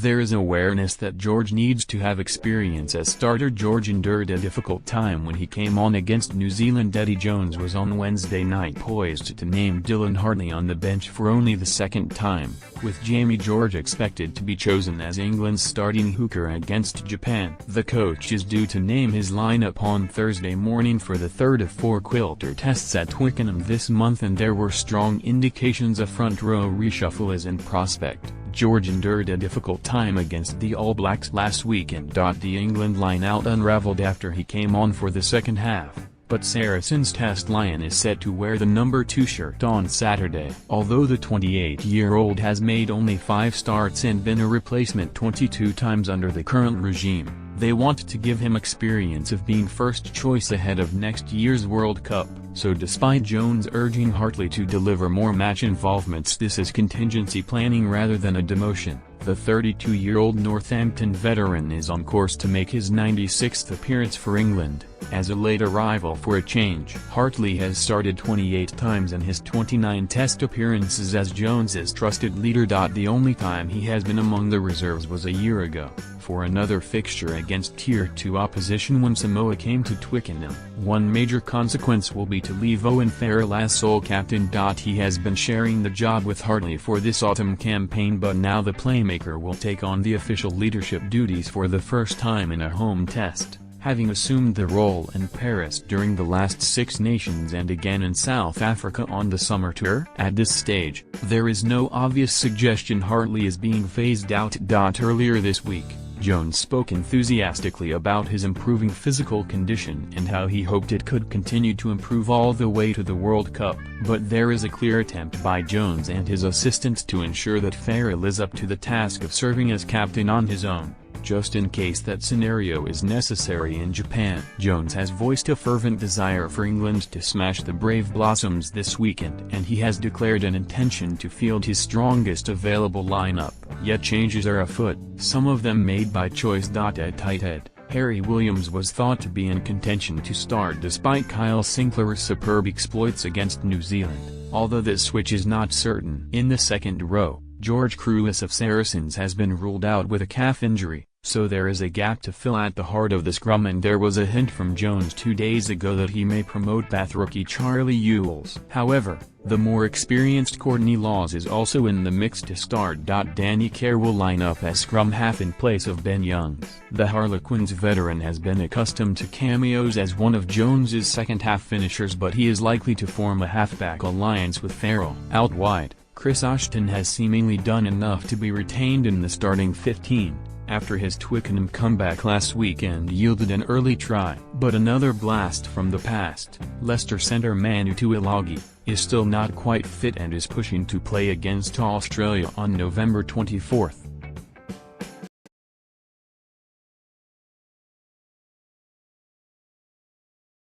There is awareness that George needs to have experience as starter. George endured a difficult time when he came on against New Zealand. Eddie Jones was on Wednesday night poised to name Dylan Hartley on the bench for only the second time, with Jamie George expected to be chosen as England's starting hooker against Japan. The coach is due to name his lineup on Thursday morning for the third of 4 Quilter Tests at Twickenham this month, and there were strong indications a front row reshuffle is in prospect. George endured a difficult time against the All Blacks last weekend. The England line-out unravelled after he came on for the second half, but Saracens Test Lion is set to wear the number 2 shirt on Saturday. Although the 28-year-old has made only 5 starts and been a replacement 22 times under the current regime, they want to give him experience of being first choice ahead of next year's World Cup. So despite Jones urging Hartley to deliver more match involvements, this is contingency planning rather than a demotion. The 32-year-old Northampton veteran is on course to make his 96th appearance for England, as a late arrival for a change. Hartley has started 28 times in his 29 Test appearances as Jones's trusted leader. The only time he has been among the reserves was a year ago, for another fixture against Tier 2 opposition when Samoa came to Twickenham. One major consequence will be to leave Owen Farrell as sole captain. He has been sharing the job with Hartley for this autumn campaign, but now the playmaker will take on the official leadership duties for the first time in a home test, having assumed the role in Paris during the last 6 Nations and again in South Africa on the summer tour. At this stage, there is no obvious suggestion Hartley is being phased out. Earlier this week, Jones spoke enthusiastically about his improving physical condition and how he hoped it could continue to improve all the way to the World Cup. But there is a clear attempt by Jones and his assistants to ensure that Farrell is up to the task of serving as captain on his own, just in case that scenario is necessary in Japan. Jones has voiced a fervent desire for England to smash the Brave Blossoms this weekend, and he has declared an intention to field his strongest available lineup. Yet changes are afoot, some of them made by choice.At. Tight head Harry Williams was thought to be in contention to start despite Kyle Sinckler's superb exploits against New Zealand, although this switch is not certain. In the second row, George Kruis of Saracens has been ruled out with a calf injury, so there is a gap to fill at the heart of the scrum, and there was a hint from Jones 2 days ago that he may promote Bath rookie Charlie Ewels.However, the more experienced Courtney Lawes is also in the mix to start. Danny Kerr will line up as scrum-half in place of Ben Youngs.The Harlequins veteran has been accustomed to cameos as one of Jones's second-half finishers, but he is likely to form a halfback alliance with Farrell. Out wide, Chris Ashton has seemingly done enough to be retained in the starting 15, after his Twickenham comeback last weekend yielded an early try. But another blast from the past, Leicester centre Manu Tuilagi, is still not quite fit and is pushing to play against Australia on November 24.